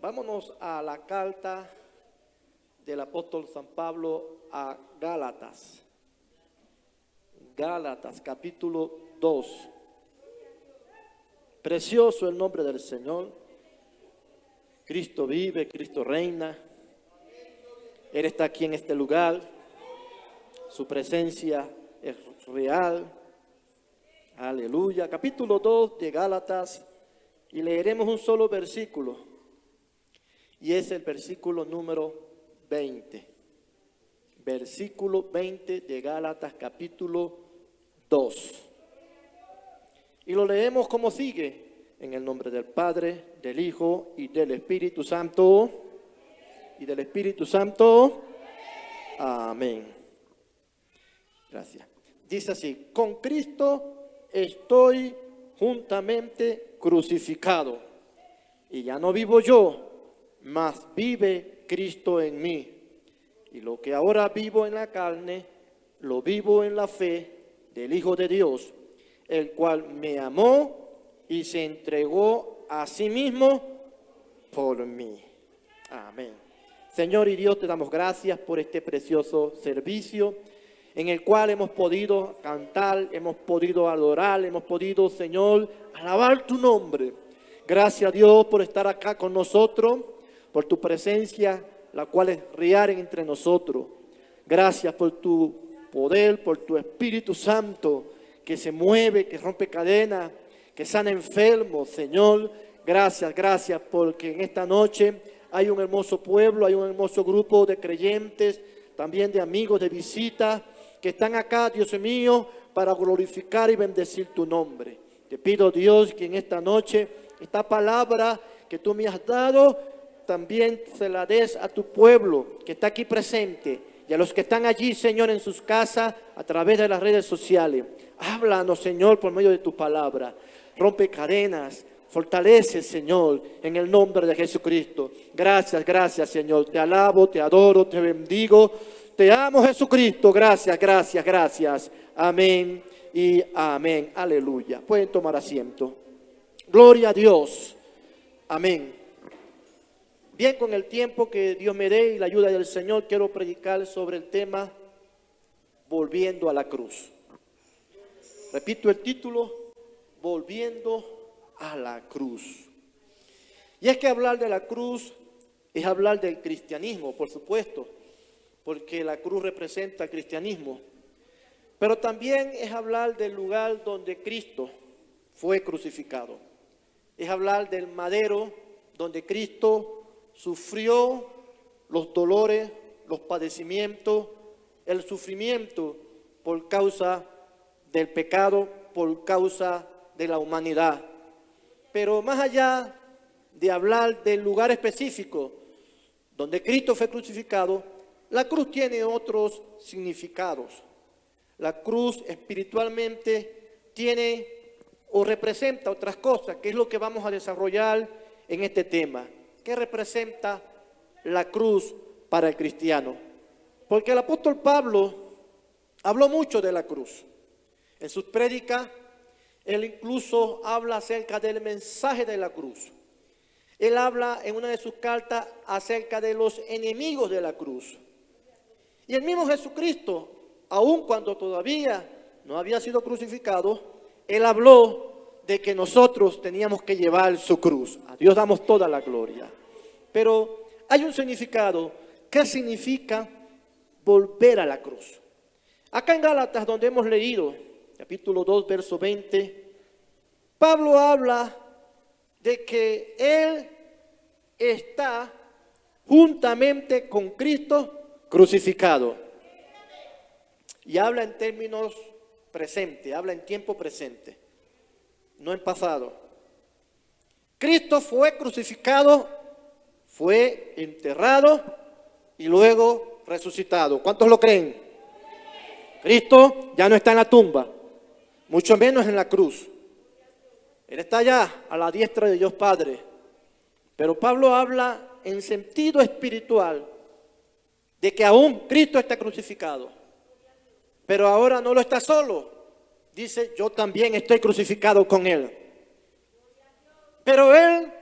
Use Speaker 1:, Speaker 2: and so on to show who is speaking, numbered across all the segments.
Speaker 1: Vámonos a la carta del apóstol San Pablo a Gálatas. Gálatas, capítulo 2. Precioso el nombre del Señor. Cristo vive, Cristo reina. Él está aquí en este lugar. Su presencia es real. Aleluya. Capítulo 2 de Gálatas. Y leeremos un solo versículo. Y es el versículo número 20. Versículo 20 de Gálatas, capítulo 2. Y lo leemos como sigue. En el nombre del Padre, del Hijo y del Espíritu Santo. Y del Espíritu Santo. Amén. Gracias. Dice así: con Cristo estoy juntamente crucificado. Y ya no vivo yo, mas vive Cristo en mí. Y lo que ahora vivo en la carne, lo vivo en la fe del Hijo de Dios, el cual me amó y se entregó a sí mismo por mí. Amén. Señor y Dios, te damos gracias por este precioso servicio en el cual hemos podido cantar, hemos podido adorar, hemos podido, Señor, alabar tu nombre. Gracias, Dios, por estar acá con nosotros, por tu presencia, la cual es real entre nosotros. Gracias por tu poder, por tu Espíritu Santo, que se mueve, que rompe cadenas, que sana enfermos, Señor. Gracias, gracias, porque en esta noche hay un hermoso pueblo, hay un hermoso grupo de creyentes, también de amigos, de visita, que están acá, Dios mío, para glorificar y bendecir tu nombre. Te pido, Dios, que en esta noche, esta palabra que tú me has dado, también se la des a tu pueblo que está aquí presente y a los que están allí, Señor, en sus casas, a través de las redes sociales. Háblanos, Señor, por medio de tu palabra. Rompe cadenas, fortalece, Señor, en el nombre de Jesucristo. Gracias, gracias, Señor. Te alabo, te adoro, te bendigo. Te amo, Jesucristo. Gracias, gracias, gracias. Amén y amén. Aleluya. Pueden tomar asiento. Gloria a Dios. Amén. Bien, con el tiempo que Dios me dé y la ayuda del Señor, quiero predicar sobre el tema Volviendo a la cruz. Repito el título, Volviendo a la cruz. Y es que hablar de la cruz es hablar del cristianismo, por supuesto, porque la cruz representa el cristianismo. Pero también es hablar del lugar donde Cristo fue crucificado. Es hablar del madero donde Cristo sufrió los dolores, los padecimientos, el sufrimiento por causa del pecado, por causa de la humanidad. Pero más allá de hablar del lugar específico donde Cristo fue crucificado, la cruz tiene otros significados. La cruz espiritualmente tiene o representa otras cosas, que es lo que vamos a desarrollar en este tema. ¿Qué representa la cruz para el cristiano? Porque el apóstol Pablo habló mucho de la cruz. En sus prédicas, él incluso habla acerca del mensaje de la cruz. Él habla en una de sus cartas acerca de los enemigos de la cruz. Y el mismo Jesucristo, aun cuando todavía no había sido crucificado, él habló de que nosotros teníamos que llevar su cruz. A Dios damos toda la gloria. Pero hay un significado. ¿Qué significa volver a la cruz? Acá en Gálatas, donde hemos leído, capítulo 2, verso 20, Pablo habla de que él está juntamente con Cristo crucificado. Y habla en términos presentes, habla en tiempo presente, no en pasado. Cristo fue crucificado, fue enterrado y luego resucitado. ¿Cuántos lo creen? Cristo ya no está en la tumba, mucho menos en la cruz. Él está allá a la diestra de Dios Padre. Pero Pablo habla en sentido espiritual de que aún Cristo está crucificado. Pero ahora no lo está solo. Dice, yo también estoy crucificado con Él. Pero Él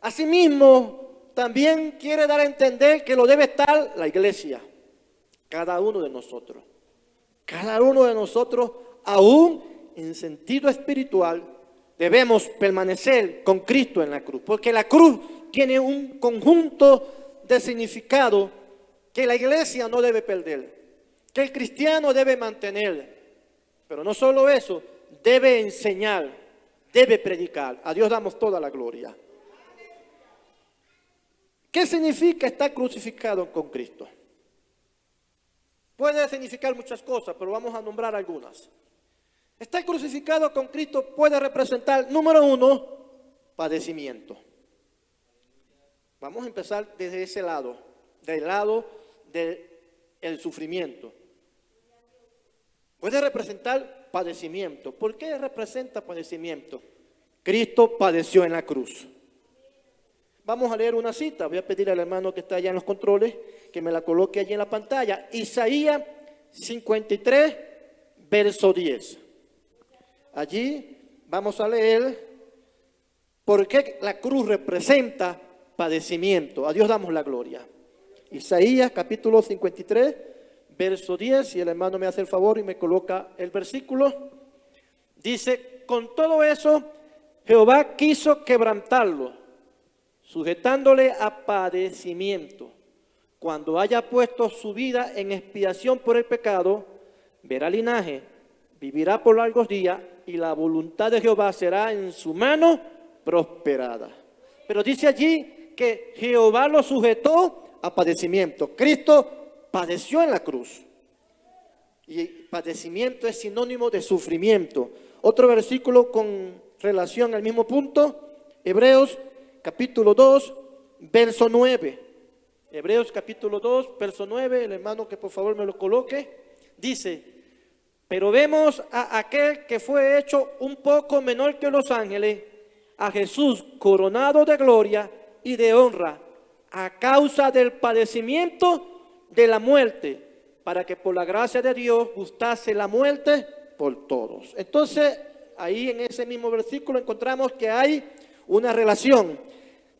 Speaker 1: asimismo también quiere dar a entender que lo debe estar la iglesia, cada uno de nosotros. Cada uno de nosotros, aún en sentido espiritual, debemos permanecer con Cristo en la cruz, porque la cruz tiene un conjunto de significado que la iglesia no debe perder, que el cristiano debe mantener. Pero no solo eso, debe enseñar, debe predicar. A Dios damos toda la gloria. ¿Qué significa estar crucificado con Cristo? Puede significar muchas cosas, pero vamos a nombrar algunas. Estar crucificado con Cristo puede representar, número uno, padecimiento. Vamos a empezar desde ese lado, del lado del sufrimiento. Puede representar padecimiento. ¿Por qué representa padecimiento? Cristo padeció en la cruz. Vamos a leer una cita. Voy a pedir al hermano que está allá en los controles que me la coloque allí en la pantalla. Isaías 53, verso 10. Allí vamos a leer por qué la cruz representa padecimiento. A Dios damos la gloria. Isaías capítulo 53, verso 10. Si el hermano me hace el favor y me coloca el versículo. Dice, con todo eso Jehová quiso quebrantarlo, sujetándole a padecimiento. Cuando haya puesto su vida en expiación por el pecado, verá linaje, vivirá por largos días, y la voluntad de Jehová será en su mano prosperada. Pero dice allí que Jehová lo sujetó a padecimiento. Cristo padeció en la cruz. Y padecimiento es sinónimo de sufrimiento. Otro versículo con relación al mismo punto, Hebreos capítulo 2, verso 9. Hebreos capítulo 2, verso 9, el hermano que por favor me lo coloque, dice, pero vemos a aquel que fue hecho un poco menor que los ángeles, a Jesús coronado de gloria y de honra, a causa del padecimiento de la muerte, para que por la gracia de Dios gustase la muerte por todos. Entonces, ahí en ese mismo versículo encontramos que hay una relación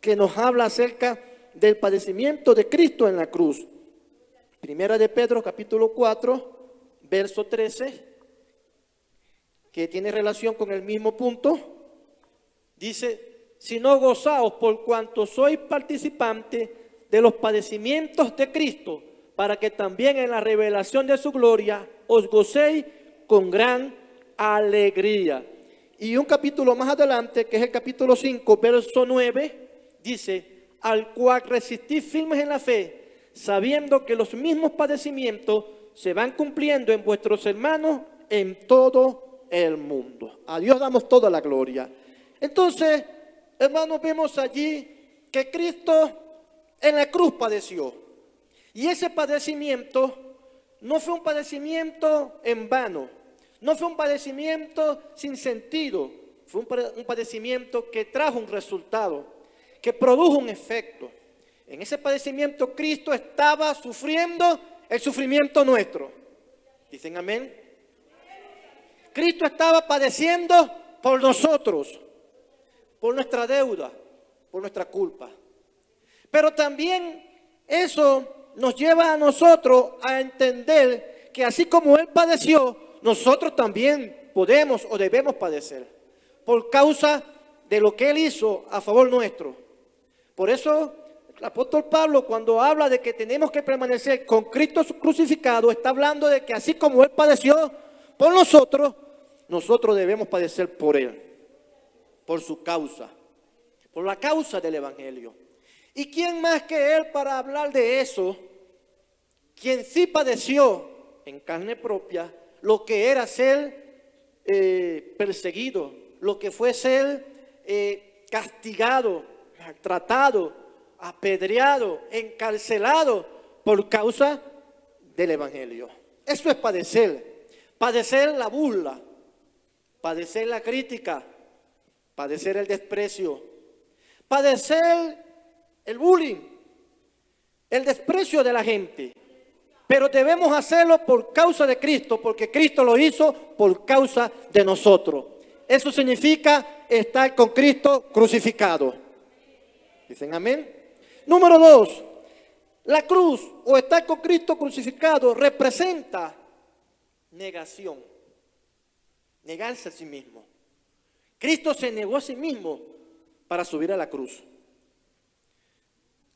Speaker 1: que nos habla acerca del padecimiento de Cristo en la cruz. Primera de Pedro, capítulo 4, verso 13, que tiene relación con el mismo punto. Dice, sino gozaos por cuanto sois participantes de los padecimientos de Cristo, para que también en la revelación de su gloria os gocéis con gran alegría. Y un capítulo más adelante, que es el capítulo 5, verso 9, dice, al cual resistís firmes en la fe, sabiendo que los mismos padecimientos se van cumpliendo en vuestros hermanos en todo el mundo. A Dios damos toda la gloria. Entonces, hermanos, vemos allí que Cristo en la cruz padeció. Y ese padecimiento no fue un padecimiento en vano, no fue un padecimiento sin sentido, fue un padecimiento que trajo un resultado, que produjo un efecto. En ese padecimiento Cristo estaba sufriendo el sufrimiento nuestro. ¿Dicen amén? Cristo estaba padeciendo por nosotros, por nuestra deuda, por nuestra culpa. Pero también eso nos lleva a nosotros a entender que así como Él padeció, nosotros también podemos o debemos padecer por causa de lo que Él hizo a favor nuestro. Por eso el apóstol Pablo, cuando habla de que tenemos que permanecer con Cristo crucificado, está hablando de que así como Él padeció por nosotros, nosotros debemos padecer por Él, por su causa, por la causa del Evangelio. ¿Y quién más que Él para hablar de eso? Quien sí padeció en carne propia lo que era ser perseguido, lo que fue ser castigado, maltratado, apedreado, encarcelado por causa del Evangelio. Eso es padecer. Padecer la burla, padecer la crítica, padecer el desprecio, padecer el bullying, el desprecio de la gente. Pero debemos hacerlo por causa de Cristo, porque Cristo lo hizo por causa de nosotros. Eso significa estar con Cristo crucificado. ¿Dicen amén? Número 2, la cruz o estar con Cristo crucificado representa negación, negarse a sí mismo. Cristo se negó a sí mismo para subir a la cruz.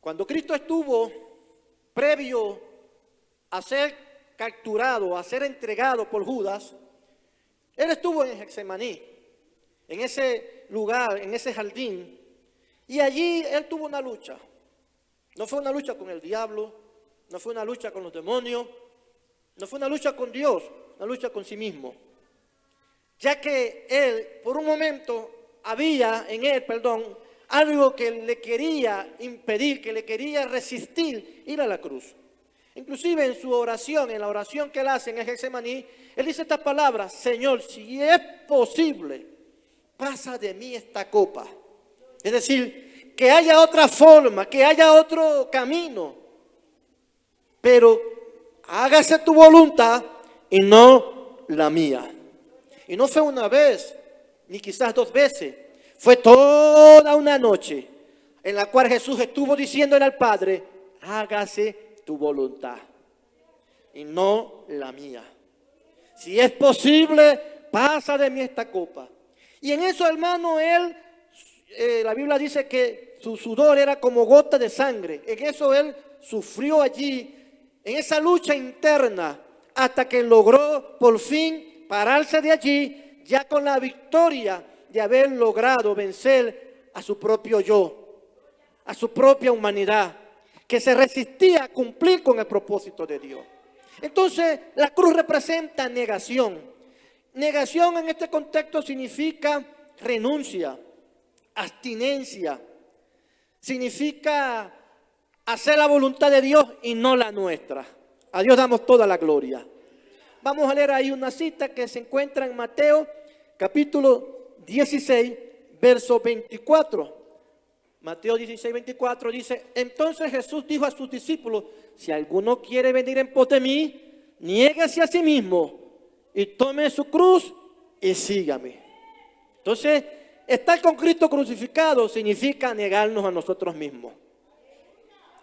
Speaker 1: Cuando Cristo estuvo previo a ser capturado, a ser entregado por Judas, Él estuvo en Getsemaní, en ese lugar, en ese jardín, y allí Él tuvo una lucha. No fue una lucha con el diablo, no fue una lucha con los demonios, no fue una lucha con Dios, una lucha con sí mismo. Ya que Él, por un momento, había en Él, algo que le quería impedir, que le quería resistir ir a la cruz. Inclusive en su oración, en la oración que Él hace en el Getsemaní, Él dice estas palabras: Señor, si es posible, pasa de mí esta copa. Es decir, que haya otra forma, que haya otro camino, pero hágase tu voluntad y no la mía. Y no fue una vez, ni quizás 2 veces, fue toda una noche en la cual Jesús estuvo diciéndole al Padre: hágase tu voluntad y no la mía. Si es posible, pasa de mí esta copa. Y en eso, hermano, Él, la Biblia dice que su sudor era como gota de sangre. En eso Él sufrió allí, en esa lucha interna, hasta que logró por fin pararse de allí, ya con la victoria de haber logrado vencer a su propio yo, a su propia humanidad, que se resistía a cumplir con el propósito de Dios. Entonces, la cruz representa negación. Negación en este contexto significa renuncia, abstinencia, significa hacer la voluntad de Dios y no la nuestra. A Dios damos toda la gloria. Vamos a leer ahí una cita que se encuentra en Mateo capítulo 16, verso 24. Mateo 16, 24 dice: entonces Jesús dijo a sus discípulos: si alguno quiere venir en pos de mí, niéguese a sí mismo y tome su cruz y sígame. Entonces, estar con Cristo crucificado significa negarnos a nosotros mismos.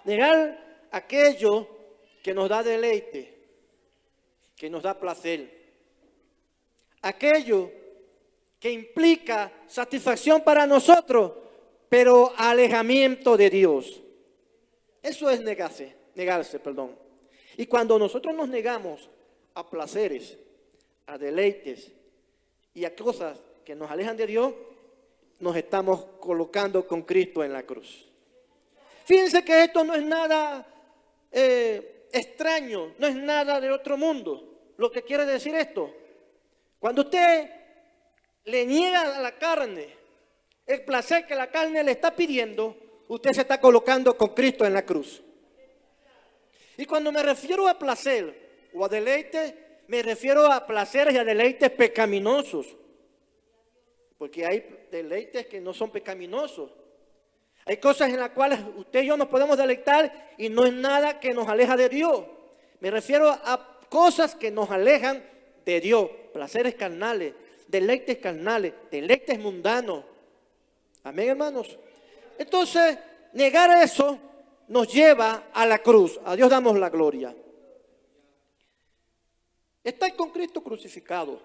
Speaker 1: Negar aquello que nos da deleite, que nos da placer. Aquello que implica satisfacción para nosotros, pero alejamiento de Dios. Eso es negarse. Y cuando nosotros nos negamos a placeres, a deleites y a cosas que nos alejan de Dios, nos estamos colocando con Cristo en la cruz. Fíjense que esto no es nada extraño, no es nada de otro mundo. Lo que quiere decir esto: cuando usted le niega a la carne el placer que la carne le está pidiendo, usted se está colocando con Cristo en la cruz. Y cuando me refiero a placer o a deleite, me refiero a placeres y a deleites pecaminosos. Porque hay deleites que no son pecaminosos. Hay cosas en las cuales usted y yo nos podemos deleitar y no es nada que nos aleja de Dios. Me refiero a cosas que nos alejan de Dios. Placeres carnales, deleites mundanos. Amén, hermanos. Entonces, negar eso nos lleva a la cruz. A Dios damos la gloria. Estar con Cristo crucificado,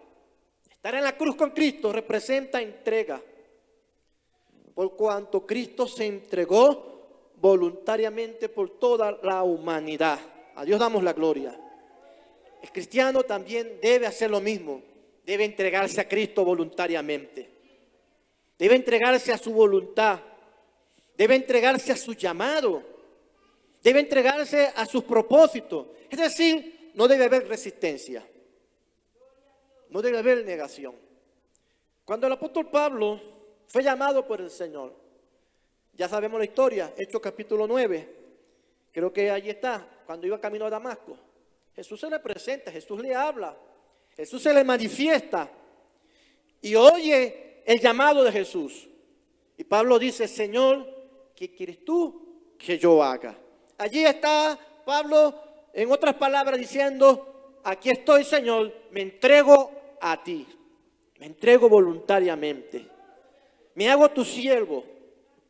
Speaker 1: estar en la cruz con Cristo representa entrega. Por cuanto Cristo se entregó voluntariamente por toda la humanidad. A Dios damos la gloria. El cristiano también debe hacer lo mismo. Debe entregarse a Cristo voluntariamente. Debe entregarse a su voluntad. Debe entregarse a su llamado. Debe entregarse a sus propósitos. Es decir, no debe haber resistencia. No debe haber negación. Cuando el apóstol Pablo fue llamado por el Señor, ya sabemos la historia, Hechos capítulo 9. Creo que allí está, cuando iba camino a Damasco. Jesús se le presenta, Jesús le habla, Jesús se le manifiesta y oye el llamado de Jesús. Y Pablo dice: Señor, ¿qué quieres tú que yo haga? Allí está Pablo, en otras palabras, diciendo: aquí estoy, Señor, me entrego a ti, me entrego voluntariamente, me hago tu siervo,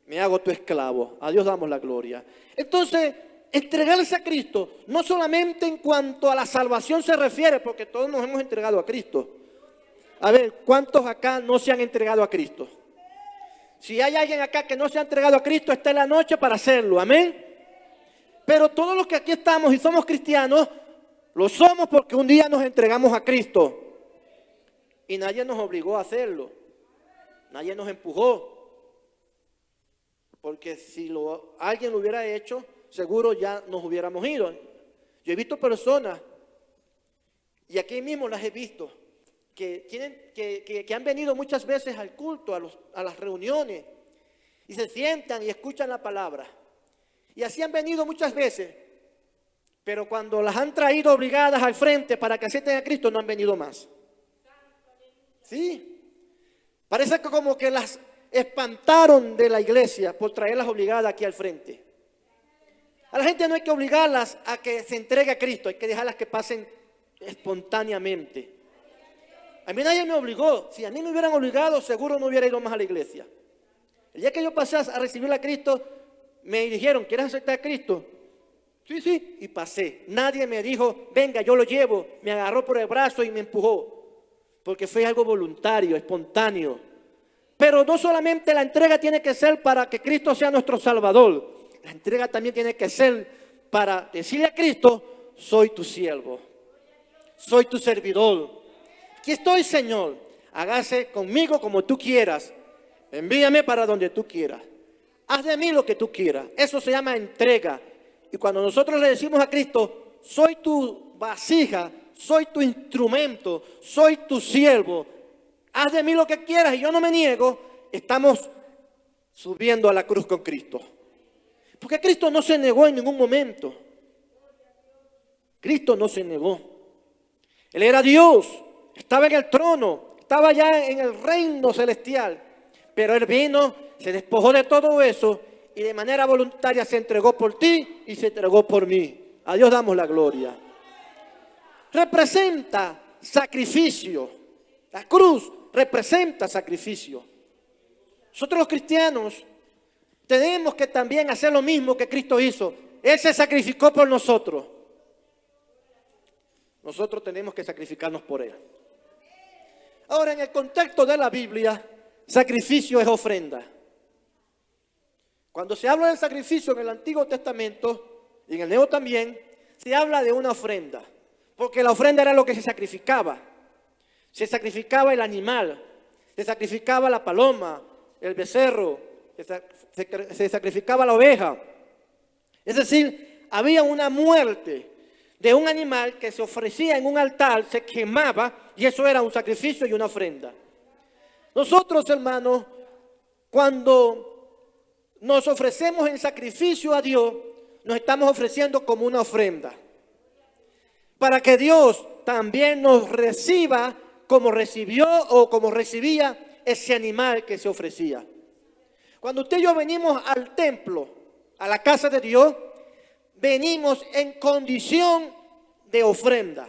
Speaker 1: me hago tu esclavo. A Dios damos la gloria. Entonces, entregarse a Cristo, no solamente en cuanto a la salvación se refiere, porque todos nos hemos entregado a Cristo. A ver, ¿cuántos acá no se han entregado a Cristo? Si hay alguien acá que no se ha entregado a Cristo, está en la noche para hacerlo, amén. Pero todos los que aquí estamos y somos cristianos, lo somos porque un día nos entregamos a Cristo. Y nadie nos obligó a hacerlo. Nadie nos empujó. Porque si alguien lo hubiera hecho, seguro ya nos hubiéramos ido. Yo he visto personas, y aquí mismo las he visto, que han venido muchas veces al culto, a las reuniones, y se sientan y escuchan la palabra. Y así han venido muchas veces, pero cuando las han traído obligadas al frente para que acepten a Cristo, no han venido más. Sí, parece que como que las espantaron de la iglesia por traerlas obligadas aquí al frente. A la gente no hay que obligarlas a que se entregue a Cristo, hay que dejarlas que pasen espontáneamente. A mí nadie me obligó. Si a mí me hubieran obligado, seguro no hubiera ido más a la iglesia. El día que yo pasé a recibir a Cristo, me dijeron, ¿quieres aceptar a Cristo? Sí, sí, y pasé. Nadie me dijo, venga, yo lo llevo. Me agarró por el brazo y me empujó. Porque fue algo voluntario, espontáneo. Pero no solamente la entrega tiene que ser para que Cristo sea nuestro Salvador. La entrega también tiene que ser para decirle a Cristo, soy tu siervo. Soy tu servidor. Aquí estoy, Señor. Hágase conmigo como tú quieras. Envíame para donde tú quieras. Haz de mí lo que tú quieras. Eso se llama entrega. Y cuando nosotros le decimos a Cristo, soy tu vasija, soy tu instrumento, soy tu siervo, haz de mí lo que quieras y yo no me niego, estamos subiendo a la cruz con Cristo. Porque Cristo no se negó en ningún momento. Cristo no se negó. Él era Dios, estaba en el trono, estaba ya en el reino celestial. Pero Él vino, se despojó de todo eso y de manera voluntaria se entregó por ti y se entregó por mí. A Dios damos la gloria. Representa sacrificio. La cruz representa sacrificio. Nosotros los cristianos tenemos que también hacer lo mismo que Cristo hizo. Él se sacrificó por nosotros. Nosotros tenemos que sacrificarnos por Él. Ahora, en el contexto de la Biblia, sacrificio es ofrenda. Cuando se habla del sacrificio en el Antiguo Testamento y en el Nuevo también, se habla de una ofrenda. Porque la ofrenda era lo que se sacrificaba. Se sacrificaba el animal, se sacrificaba la paloma, el becerro, se sacrificaba la oveja. Es decir, había una muerte de un animal que se ofrecía en un altar, se quemaba y eso era un sacrificio y una ofrenda. Nosotros, hermanos, cuando nos ofrecemos en sacrificio a Dios, nos estamos ofreciendo como una ofrenda. Para que Dios también nos reciba como recibió o como recibía ese animal que se ofrecía. Cuando usted y yo venimos al templo, a la casa de Dios, venimos en condición de ofrenda.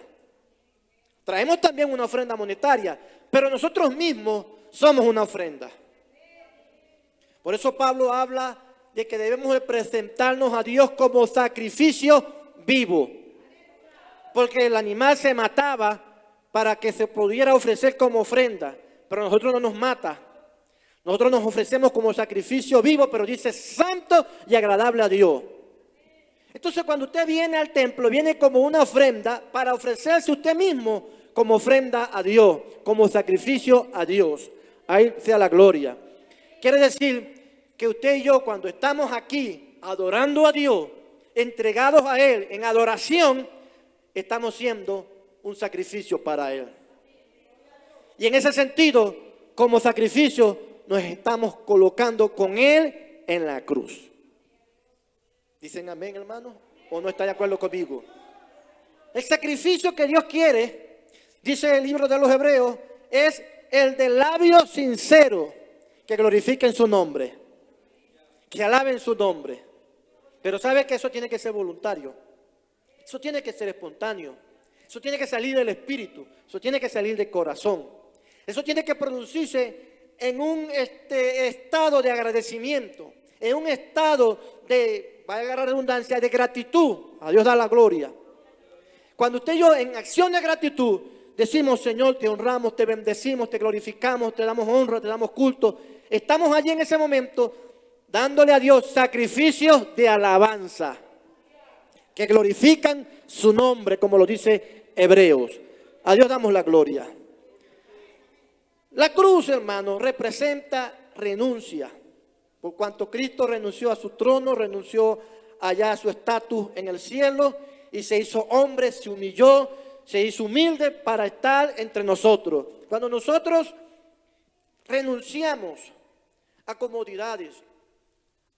Speaker 1: Traemos también una ofrenda monetaria, pero nosotros mismos somos una ofrenda. Por eso Pablo habla de que debemos de presentarnos a Dios como sacrificio vivo. Porque el animal se mataba para que se pudiera ofrecer como ofrenda, pero nosotros no nos mata. Nosotros nos ofrecemos como sacrificio vivo, pero dice santo y agradable a Dios. Entonces cuando usted viene al templo, viene como una ofrenda para ofrecerse usted mismo como ofrenda a Dios, como sacrificio a Dios. Ahí sea la gloria. Quiere decir que usted y yo cuando estamos aquí adorando a Dios, entregados a Él en adoración, estamos siendo un sacrificio para Él. Y en ese sentido, como sacrificio, nos estamos colocando con Él en la cruz. ¿Dicen amén, hermano? ¿O no está de acuerdo conmigo? El sacrificio que Dios quiere, dice el libro de los Hebreos, es el de labios sinceros que glorifiquen su nombre, que alaben su nombre. Pero sabe que eso tiene que ser voluntario. Eso tiene que ser espontáneo. Eso tiene que salir del espíritu. Eso tiene que salir del corazón. Eso tiene que producirse en un estado de agradecimiento, en un estado de, valga la redundancia, de gratitud. A Dios da la gloria. Cuando usted y yo en acción de gratitud decimos, Señor, te honramos, te bendecimos, te glorificamos, te damos honra, te damos culto. Estamos allí en ese momento dándole a Dios sacrificios de alabanza que glorifican su nombre, como lo dice Hebreos. A Dios damos la gloria. La cruz, hermano, representa renuncia. Por cuanto Cristo renunció a su trono, renunció allá a su estatus en el cielo y se hizo hombre, se humilló, se hizo humilde para estar entre nosotros. Cuando nosotros renunciamos a comodidades,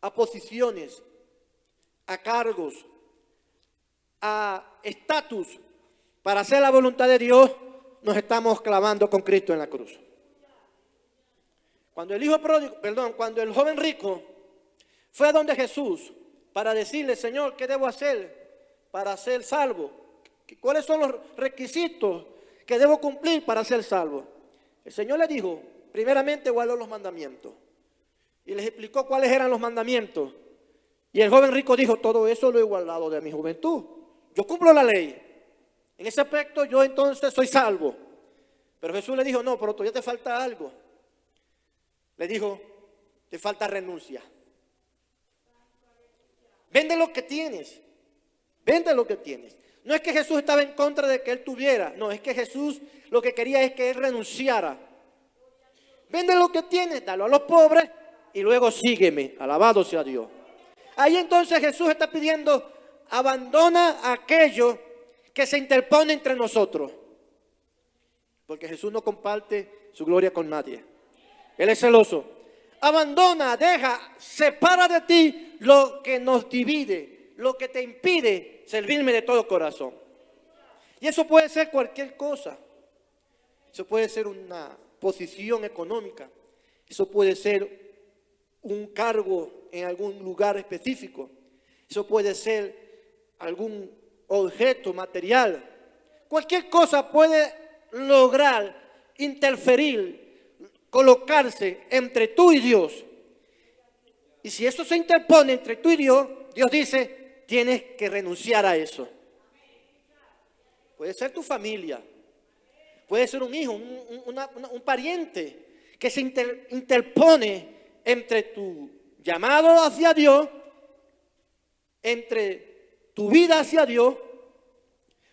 Speaker 1: a posiciones, a cargos, a estatus para hacer la voluntad de Dios, nos estamos clavando con Cristo en la cruz. Cuando cuando el joven rico fue a donde Jesús para decirle, Señor, ¿qué debo hacer para ser salvo? ¿Cuáles son los requisitos que debo cumplir para ser salvo? El Señor le dijo, primeramente guardó los mandamientos. Y les explicó cuáles eran los mandamientos. Y el joven rico dijo, todo eso lo he guardado de mi juventud. Yo cumplo la ley. En ese aspecto yo entonces soy salvo. Pero Jesús le dijo, no, pero todavía te falta algo. Le dijo, te falta renuncia. Vende lo que tienes. Vende lo que tienes. No es que Jesús estaba en contra de que él tuviera. No, es que Jesús lo que quería es que él renunciara. Vende lo que tienes, dalo a los pobres y luego sígueme. Alabado sea Dios. Ahí entonces Jesús está pidiendo, abandona aquello que se interpone entre nosotros. Porque Jesús no comparte su gloria con nadie. Él es celoso. Abandona, deja, separa de ti lo que nos divide, lo que te impide servirme de todo corazón. Y eso puede ser cualquier cosa. Eso puede ser una posición económica. Eso puede ser un cargo en algún lugar específico. Eso puede ser algún objeto material. Cualquier cosa puede lograr interferir, colocarse entre tú y Dios. Y si eso se interpone entre tú y Dios, Dios dice, tienes que renunciar a eso. Puede ser tu familia, puede ser un hijo, un pariente que se interpone entre tu llamado hacia Dios, entre tu vida hacia Dios.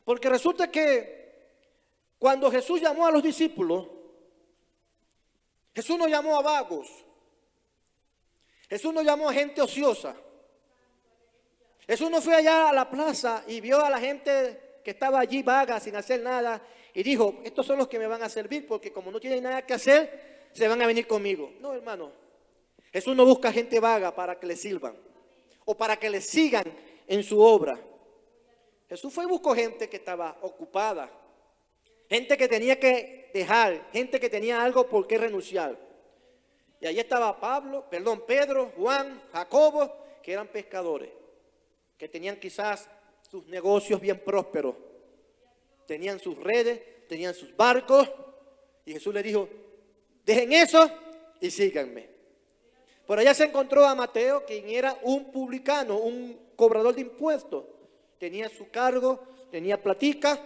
Speaker 1: Porque resulta que cuando Jesús llamó a los discípulos, Jesús no llamó a vagos. Jesús no llamó a gente ociosa. Jesús no fue allá a la plaza y vio a la gente que estaba allí vaga, sin hacer nada, y dijo, estos son los que me van a servir, porque como no tienen nada que hacer, se van a venir conmigo. No, hermano. Jesús no busca gente vaga para que le sirvan o para que le sigan en su obra. Jesús fue y buscó gente que estaba ocupada, gente que tenía que dejar, gente que tenía algo por qué renunciar. Y allí estaba Pedro, Juan, Jacobo, que eran pescadores, que tenían quizás sus negocios bien prósperos, tenían sus redes, tenían sus barcos, y Jesús les dijo, dejen eso y síganme. Por allá se encontró a Mateo, quien era un publicano, un cobrador de impuestos, tenía su cargo, tenía platica,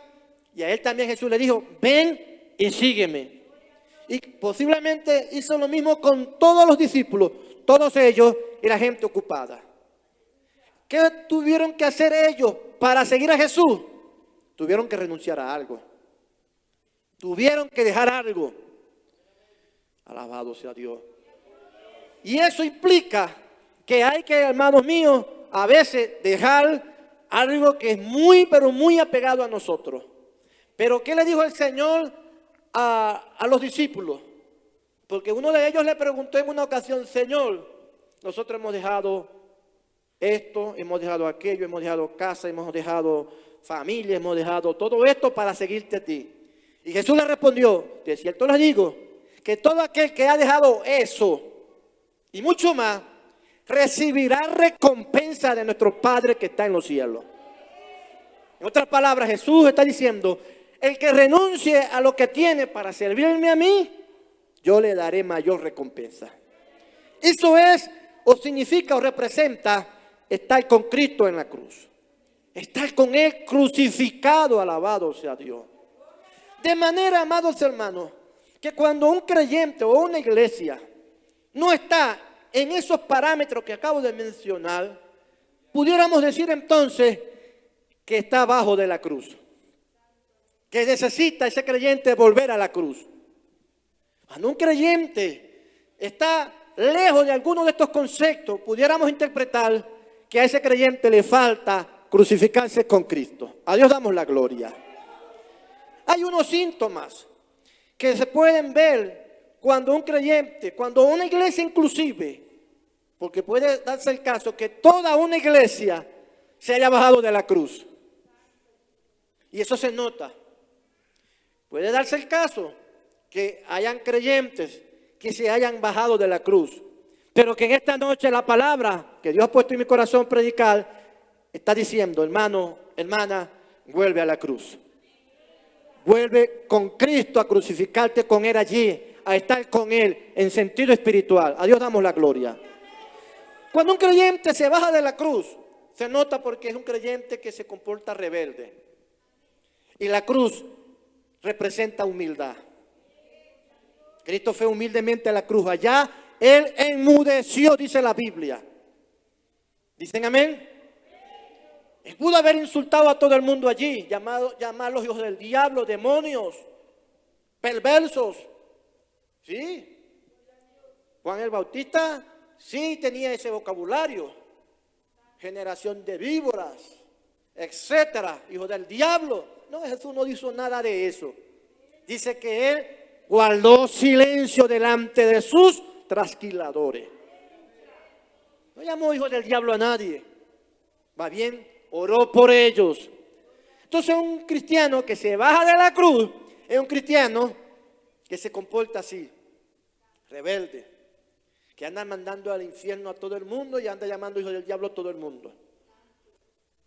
Speaker 1: y a él también Jesús le dijo, ven y sígueme. Y posiblemente hizo lo mismo con todos los discípulos, todos ellos era gente ocupada. ¿Qué tuvieron que hacer ellos para seguir a Jesús? Tuvieron que renunciar a algo. Tuvieron que dejar algo. Alabado sea Dios. Y eso implica que hay que, hermanos míos, a veces dejar algo que es muy, pero muy apegado a nosotros. Pero ¿qué le dijo el Señor a los discípulos? Porque uno de ellos le preguntó en una ocasión, Señor, nosotros hemos dejado esto, hemos dejado aquello, hemos dejado casa, hemos dejado familia, hemos dejado todo esto para seguirte a ti. Y Jesús le respondió, de cierto les digo, que todo aquel que ha dejado eso y mucho más, recibirá recompensa de nuestro Padre que está en los cielos. En otras palabras, Jesús está diciendo, el que renuncie a lo que tiene para servirme a mí, yo le daré mayor recompensa. Eso es o significa o representa estar con Cristo en la cruz. Estar con Él crucificado, alabado sea Dios. De manera, amados hermanos, que cuando un creyente o una iglesia no está en esos parámetros que acabo de mencionar, pudiéramos decir entonces que está abajo de la cruz. Que necesita ese creyente volver a la cruz. Cuando un creyente está lejos de alguno de estos conceptos, pudiéramos interpretar que a ese creyente le falta crucificarse con Cristo. A Dios damos la gloria. Hay unos síntomas que se pueden ver cuando un creyente, cuando una iglesia inclusive, porque puede darse el caso que toda una iglesia se haya bajado de la cruz. Y eso se nota. Puede darse el caso que hayan creyentes que se hayan bajado de la cruz, pero que en esta noche la palabra que Dios ha puesto en mi corazón predicar está diciendo: hermano, hermana, vuelve a la cruz. Vuelve con Cristo a crucificarte con Él allí, a estar con Él en sentido espiritual. A Dios damos la gloria. Cuando un creyente se baja de la cruz, se nota porque es un creyente que se comporta rebelde. Y la cruz representa humildad. Cristo fue humildemente a la cruz. Allá Él enmudeció, dice la Biblia. ¿Dicen amén? Él pudo haber insultado a todo el mundo allí, llamarlos hijos del diablo, demonios, perversos. Sí. Juan el Bautista sí tenía ese vocabulario. Generación de víboras, etcétera, hijos del diablo. No, Jesús no hizo nada de eso. Dice que Él guardó silencio delante de sus trasquiladores. No llamó hijos del diablo a nadie. Va bien, oró por ellos. Entonces un cristiano que se baja de la cruz es un cristiano que se comporta así, rebelde, que anda mandando al infierno a todo el mundo y anda llamando hijos del diablo a todo el mundo.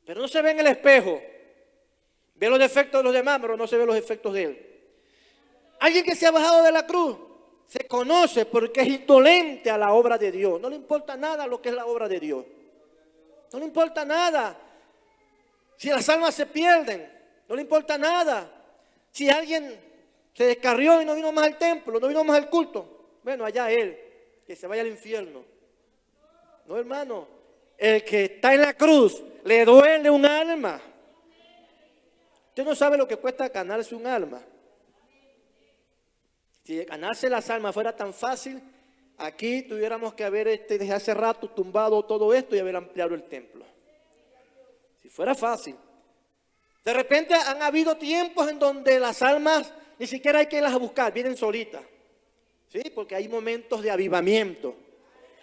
Speaker 1: Pero no se ve en el espejo. Ve los defectos de los demás, pero no se ve los defectos de él. Alguien que se ha bajado de la cruz se conoce porque es indolente a la obra de Dios. No le importa nada lo que es la obra de Dios. No le importa nada si las almas se pierden. No le importa nada si alguien se descarrió y no vino más al templo, no vino más al culto. Bueno, allá él, que se vaya al infierno. No, hermano, el que está en la cruz le duele un alma. Usted no sabe lo que cuesta ganarse un alma. Si ganarse las almas fuera tan fácil, aquí tuviéramos que haber desde hace rato tumbado todo esto y haber ampliado el templo. Si fuera fácil. De repente han habido tiempos en donde las almas ni siquiera hay que irlas a buscar, vienen solitas. ¿Sí? Porque hay momentos de avivamiento.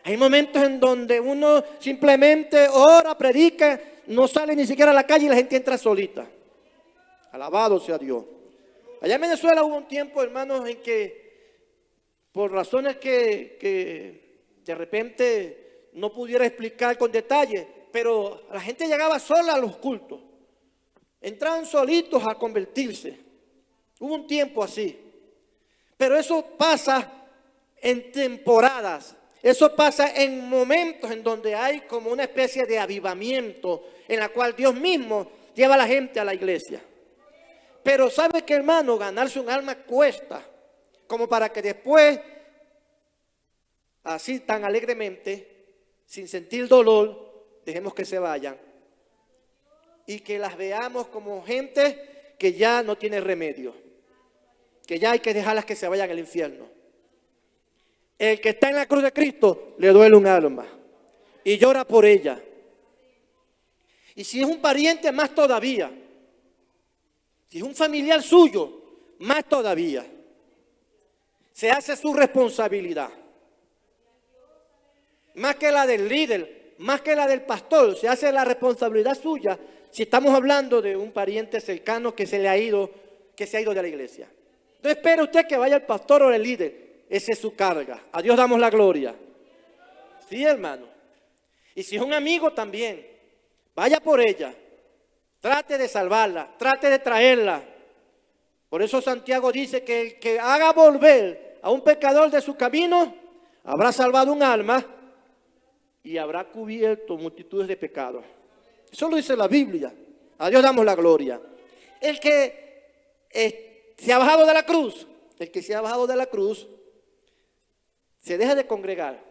Speaker 1: Hay momentos en donde uno simplemente ora, predica, no sale ni siquiera a la calle y la gente entra solita. Alabado sea Dios. Allá en Venezuela hubo un tiempo, hermanos, en que por razones que de repente no pudiera explicar con detalle, pero la gente llegaba sola a los cultos. Entraban solitos a convertirse. Hubo un tiempo así. Pero eso pasa en temporadas. Eso pasa en momentos en donde hay como una especie de avivamiento en la cual Dios mismo lleva a la gente a la iglesia. Pero ¿sabe qué, hermano? Ganarse un alma cuesta, como para que después, así tan alegremente, sin sentir dolor, dejemos que se vayan. Y que las veamos como gente que ya no tiene remedio. Que ya hay que dejarlas que se vayan al infierno. El que está en la cruz de Cristo le duele un alma y llora por ella. Y si es un pariente, más todavía. Si es un familiar suyo, más todavía. Se hace su responsabilidad. Más que la del líder, más que la del pastor, se hace la responsabilidad suya si estamos hablando de un pariente cercano que se ha ido de la iglesia. No espere usted que vaya el pastor o el líder. Esa es su carga. A Dios damos la gloria. Sí, hermano. Y si es un amigo también, vaya por ella. Trate de salvarla, trate de traerla. Por eso Santiago dice que el que haga volver a un pecador de su camino, habrá salvado un alma y habrá cubierto multitudes de pecados. Eso lo dice la Biblia. A Dios damos la gloria. El que se ha bajado de la cruz, se deja de congregar.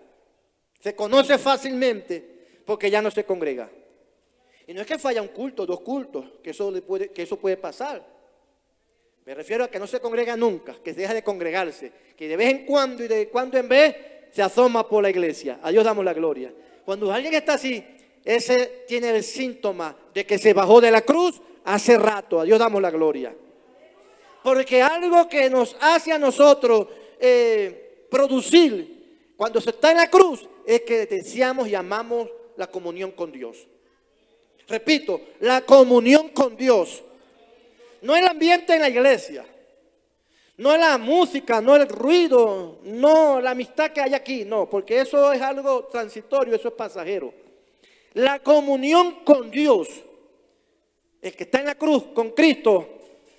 Speaker 1: Se conoce fácilmente porque ya no se congrega. Y no es que falla un culto, 2 cultos, que eso puede pasar. Me refiero a que no se congrega nunca, que se deja de congregarse, que de vez en cuando y de cuando en vez se asoma por la iglesia. A Dios damos la gloria. Cuando alguien está así, ese tiene el síntoma de que se bajó de la cruz hace rato. A Dios damos la gloria. Porque algo que nos hace a nosotros producir cuando se está en la cruz es que deseamos y amamos la comunión con Dios. Repito, la comunión con Dios. No el ambiente en la iglesia, no la música, no el ruido, no la amistad que hay aquí, no, porque eso es algo transitorio, eso es pasajero. La comunión con Dios, el que está en la cruz con Cristo,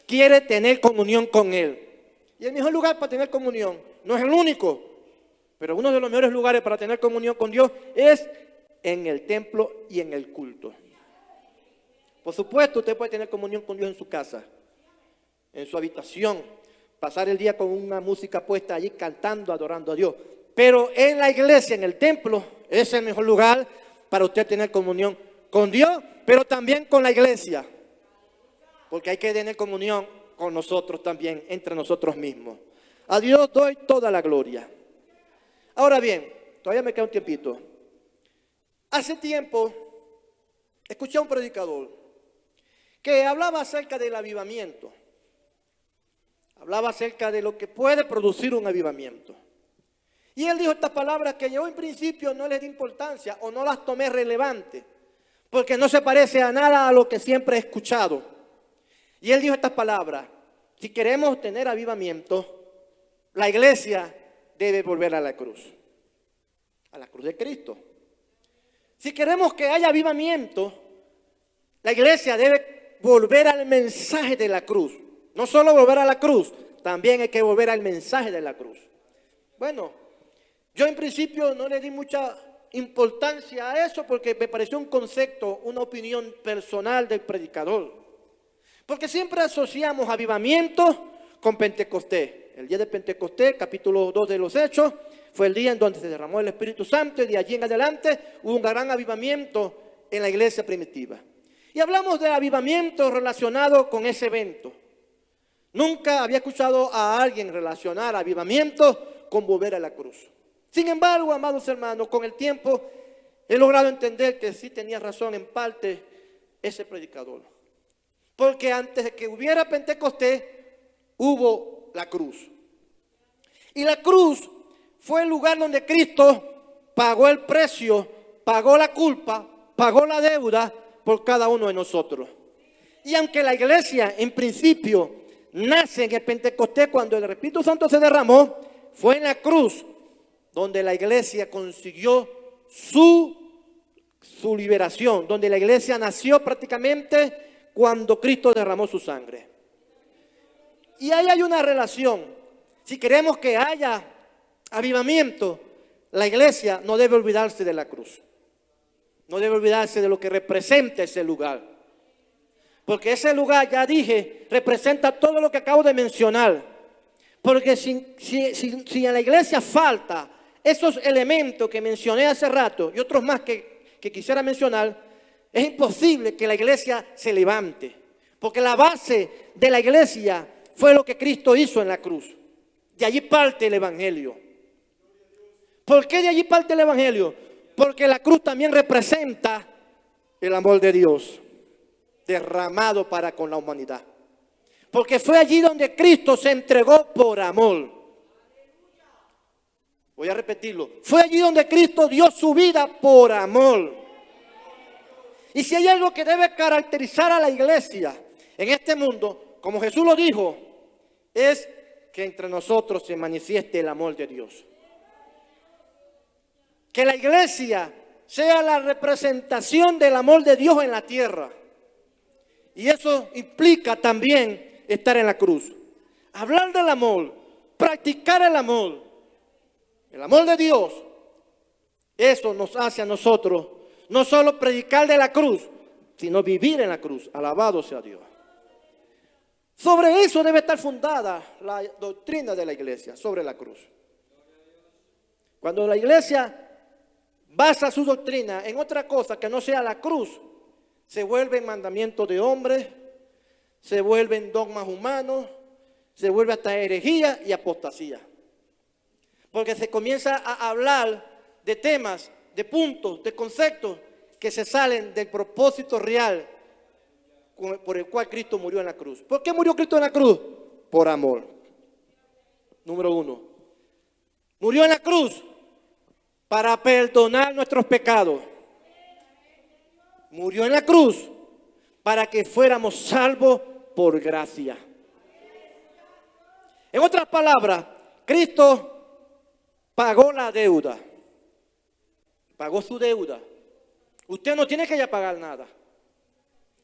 Speaker 1: quiere tener comunión con Él. Y el mejor lugar para tener comunión, no es el único, pero uno de los mejores lugares para tener comunión con Dios es en el templo y en el culto. Por supuesto, usted puede tener comunión con Dios en su casa, en su habitación, pasar el día con una música puesta allí cantando, adorando a Dios. Pero en la iglesia, en el templo, es el mejor lugar para usted tener comunión con Dios, pero también con la iglesia. Porque hay que tener comunión con nosotros también, entre nosotros mismos. A Dios doy toda la gloria. Ahora bien, todavía me queda un tiempito. Hace tiempo escuché a un predicador que hablaba acerca del avivamiento. Hablaba acerca de lo que puede producir un avivamiento. Y él dijo estas palabras que yo en principio no les di importancia o no las tomé relevantes, porque no se parece a nada a lo que siempre he escuchado. Y él dijo estas palabras: si queremos tener avivamiento, la iglesia debe volver a la cruz de Cristo. Si queremos que haya avivamiento, la iglesia debe volver al mensaje de la cruz. No solo volver a la cruz, también hay que volver al mensaje de la cruz. Bueno, yo en principio no le di mucha importancia a eso porque me pareció un concepto, una opinión personal del predicador. Porque siempre asociamos avivamiento con Pentecostés. El día de Pentecostés, capítulo 2 de los Hechos, fue el día en donde se derramó el Espíritu Santo y de allí en adelante hubo un gran avivamiento en la iglesia primitiva. Y hablamos de avivamiento relacionado con ese evento. Nunca había escuchado a alguien relacionar avivamiento con volver a la cruz. Sin embargo, amados hermanos, con el tiempo he logrado entender que sí tenía razón en parte ese predicador. Porque antes de que hubiera Pentecostés, hubo la cruz. Y la cruz fue el lugar donde Cristo pagó el precio, pagó la culpa, pagó la deuda por cada uno de nosotros. Y aunque la iglesia en principio nace en el Pentecostés, cuando el Espíritu Santo se derramó, fue en la cruz donde la iglesia consiguió su liberación, donde la iglesia nació prácticamente cuando Cristo derramó su sangre. Y ahí hay una relación. Si queremos que haya avivamiento, la iglesia no debe olvidarse de la cruz. No debe olvidarse de lo que representa ese lugar. Porque ese lugar, ya dije, representa todo lo que acabo de mencionar. Porque si en la iglesia falta esos elementos que mencioné hace rato y otros más que quisiera mencionar, es imposible que la iglesia se levante. Porque la base de la iglesia fue lo que Cristo hizo en la cruz. De allí parte el evangelio. ¿Por qué de allí parte el evangelio? Porque la cruz también representa el amor de Dios derramado para con la humanidad. Porque fue allí donde Cristo se entregó por amor. Voy a repetirlo. Fue allí donde Cristo dio su vida por amor. Y si hay algo que debe caracterizar a la iglesia en este mundo, como Jesús lo dijo, es que entre nosotros se manifieste el amor de Dios. Que la iglesia sea la representación del amor de Dios en la tierra. Y eso implica también estar en la cruz. Hablar del amor, practicar el amor de Dios, eso nos hace a nosotros no solo predicar de la cruz, sino vivir en la cruz. Alabado sea Dios. Sobre eso debe estar fundada la doctrina de la iglesia, sobre la cruz. Cuando la iglesia basa su doctrina en otra cosa que no sea la cruz, se vuelven mandamientos de hombres, se vuelven dogmas humanos, se vuelve hasta herejía y apostasía. Porque se comienza a hablar de temas, de puntos, de conceptos que se salen del propósito real por el cual Cristo murió en la cruz. ¿Por qué murió Cristo en la cruz? Por amor. Número 1. Murió en la cruz para perdonar nuestros pecados. Murió en la cruz para que fuéramos salvos por gracia. En otras palabras, Cristo pagó la deuda. Pagó su deuda. Usted no tiene que ya pagar nada.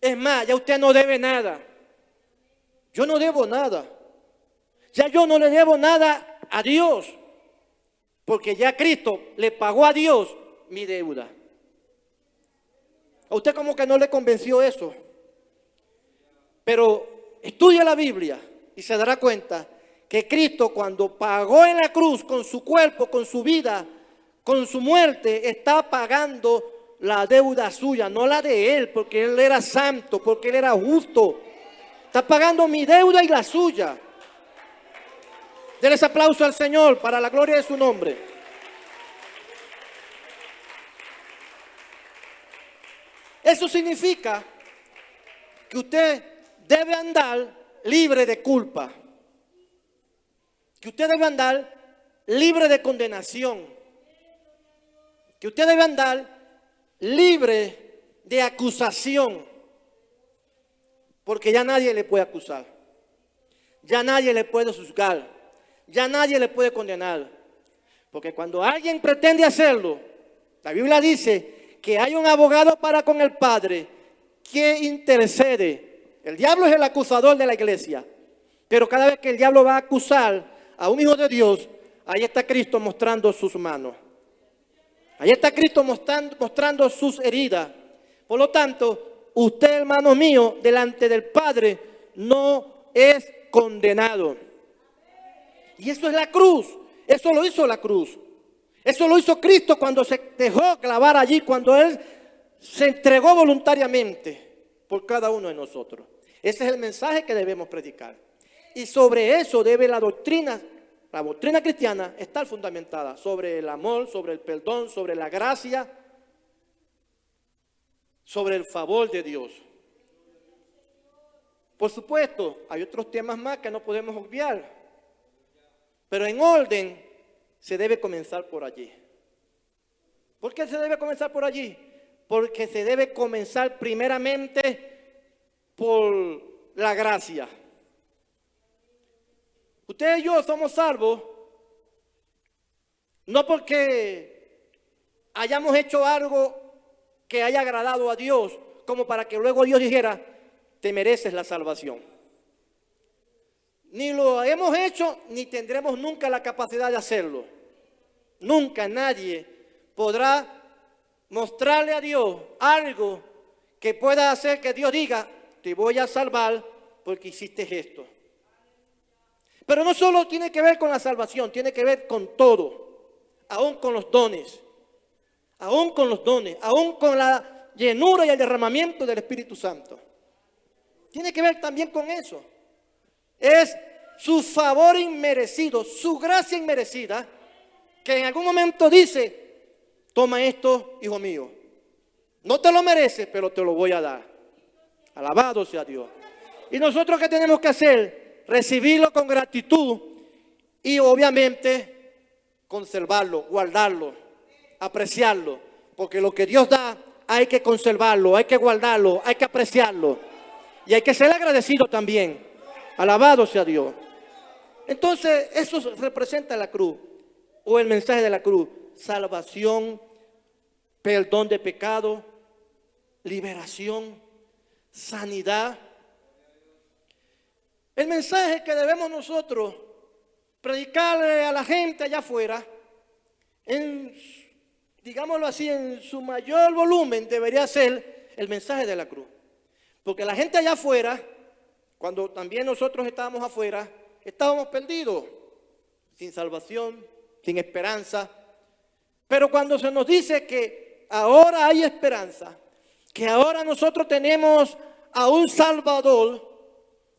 Speaker 1: Es más, ya usted no debe nada. Yo no debo nada. Ya yo no le debo nada a Dios. Porque ya Cristo le pagó a Dios mi deuda. A usted como que no le convenció eso. Pero estudia la Biblia y se dará cuenta que Cristo, cuando pagó en la cruz con su cuerpo, con su vida, con su muerte, está pagando la deuda suya, no la de Él, porque Él era santo, porque Él era justo. Está pagando mi deuda y la suya. Denles aplauso al Señor para la gloria de su nombre. Eso significa que usted debe andar libre de culpa. Que usted debe andar libre de condenación. Que usted debe andar libre de acusación. Porque ya nadie le puede acusar. Ya nadie le puede juzgar. Ya nadie le puede condenar. Porque cuando alguien pretende hacerlo, la Biblia dice que hay un abogado para con el Padre que intercede. El diablo es el acusador de la iglesia. Pero cada vez que el diablo va a acusar a un hijo de Dios, ahí está Cristo mostrando sus manos. Ahí está Cristo mostrando sus heridas. Por lo tanto, usted, hermano mío, delante del Padre, no es condenado. Y eso es la cruz. Eso lo hizo la cruz. Eso lo hizo Cristo cuando se dejó clavar allí, cuando Él se entregó voluntariamente por cada uno de nosotros. Ese es el mensaje que debemos predicar. Y sobre eso debe la doctrina cristiana estar fundamentada. Sobre el amor, sobre el perdón, sobre la gracia, sobre el favor de Dios. Por supuesto, hay otros temas más que no podemos obviar. Pero en orden se debe comenzar por allí. ¿Por qué se debe comenzar por allí? Porque se debe comenzar primeramente por la gracia. Usted y yo somos salvos no porque hayamos hecho algo que haya agradado a Dios, como para que luego Dios dijera, te mereces la salvación. Ni lo hemos hecho, ni tendremos nunca la capacidad de hacerlo. Nunca nadie podrá mostrarle a Dios algo que pueda hacer que Dios diga, te voy a salvar porque hiciste esto. Pero no solo tiene que ver con la salvación, tiene que ver con todo, aún con los dones, aún con la llenura y el derramamiento del Espíritu Santo. Tiene que ver también con eso. Es su favor inmerecido, su gracia inmerecida, que en algún momento dice, toma esto, hijo mío. No te lo mereces, pero te lo voy a dar. Alabado sea Dios. ¿Y nosotros qué tenemos que hacer? Recibirlo con gratitud y obviamente conservarlo, guardarlo, apreciarlo. Porque lo que Dios da hay que conservarlo, hay que guardarlo, hay que apreciarlo. Y hay que ser agradecido también. Alabado sea Dios. Entonces, eso representa la cruz, o el mensaje de la cruz. Salvación, perdón de pecado, liberación, sanidad. El mensaje que debemos nosotros predicarle a la gente allá afuera, en digámoslo así, en su mayor volumen debería ser el mensaje de la cruz. Porque la gente allá afuera, cuando también nosotros estábamos afuera, estábamos perdidos, sin salvación, sin esperanza. Pero cuando se nos dice que ahora hay esperanza, que ahora nosotros tenemos a un Salvador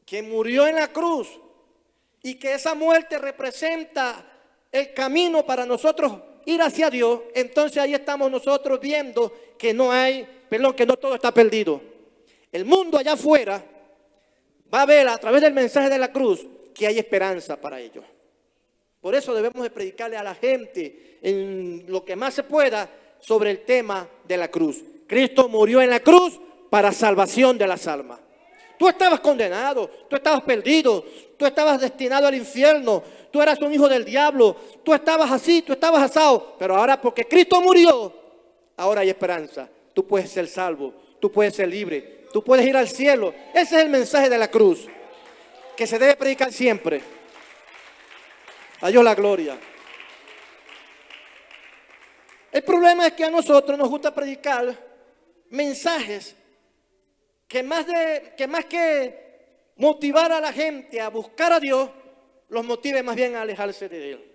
Speaker 1: que murió en la cruz y que esa muerte representa el camino para nosotros ir hacia Dios, entonces ahí estamos nosotros viendo que que no todo está perdido. El mundo allá afuera va a ver a través del mensaje de la cruz que hay esperanza para ellos. Por eso debemos de predicarle a la gente en lo que más se pueda sobre el tema de la cruz. Cristo murió en la cruz para salvación de las almas. Tú estabas condenado, tú estabas perdido, tú estabas destinado al infierno, tú eras un hijo del diablo, tú estabas así, tú estabas asado. Pero ahora porque Cristo murió, ahora hay esperanza. Tú puedes ser salvo, tú puedes ser libre, tú puedes ir al cielo. Ese es el mensaje de la cruz que se debe predicar siempre. A Dios la gloria. El problema es que a nosotros nos gusta predicar mensajes que más que motivar a la gente a buscar a Dios, los motive más bien a alejarse de Él.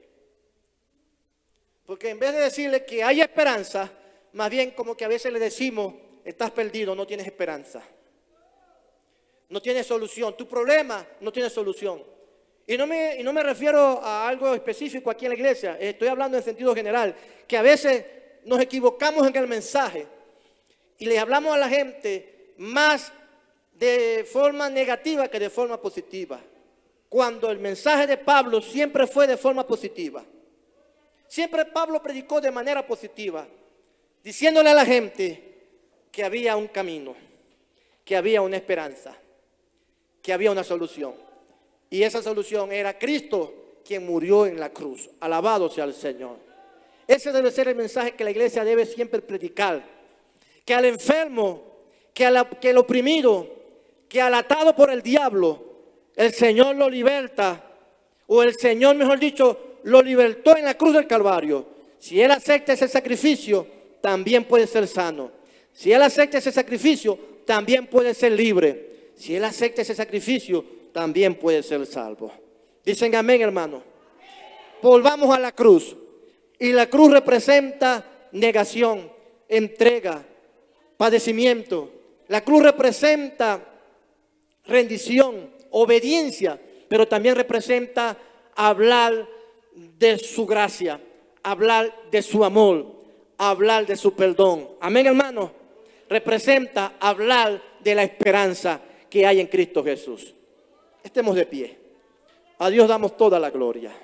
Speaker 1: Porque en vez de decirle que hay esperanza, más bien como que a veces le decimos, estás perdido, no tienes esperanza. No tienes solución. Tu problema no tiene solución. Y no me refiero a algo específico aquí en la iglesia. Estoy hablando en sentido general. Que a veces nos equivocamos en el mensaje. Y le hablamos a la gente más de forma negativa que de forma positiva. Cuando el mensaje de Pablo siempre fue de forma positiva. Siempre Pablo predicó de manera positiva. Diciéndole a la gente que había un camino. Que había una esperanza. Que había una solución. Y esa solución era Cristo, quien murió en la cruz. Alabado sea el Señor. Ese debe ser el mensaje que la iglesia debe siempre predicar. Que al enfermo, que al oprimido, que al atado por el diablo, el Señor lo liberta. O el Señor, mejor dicho, lo libertó en la cruz del Calvario. Si él acepta ese sacrificio, también puede ser sano. Si él acepta ese sacrificio, también puede ser libre. Si él acepta ese sacrificio, también puede ser salvo. Dicen amén, hermano. Volvamos a la cruz. Y la cruz representa negación, entrega, padecimiento. La cruz representa rendición, obediencia, pero también representa hablar de su gracia, hablar de su amor, hablar de su perdón. Amén, hermano. Representa hablar de la esperanza que hay en Cristo Jesús. Estemos de pie. A Dios damos toda la gloria.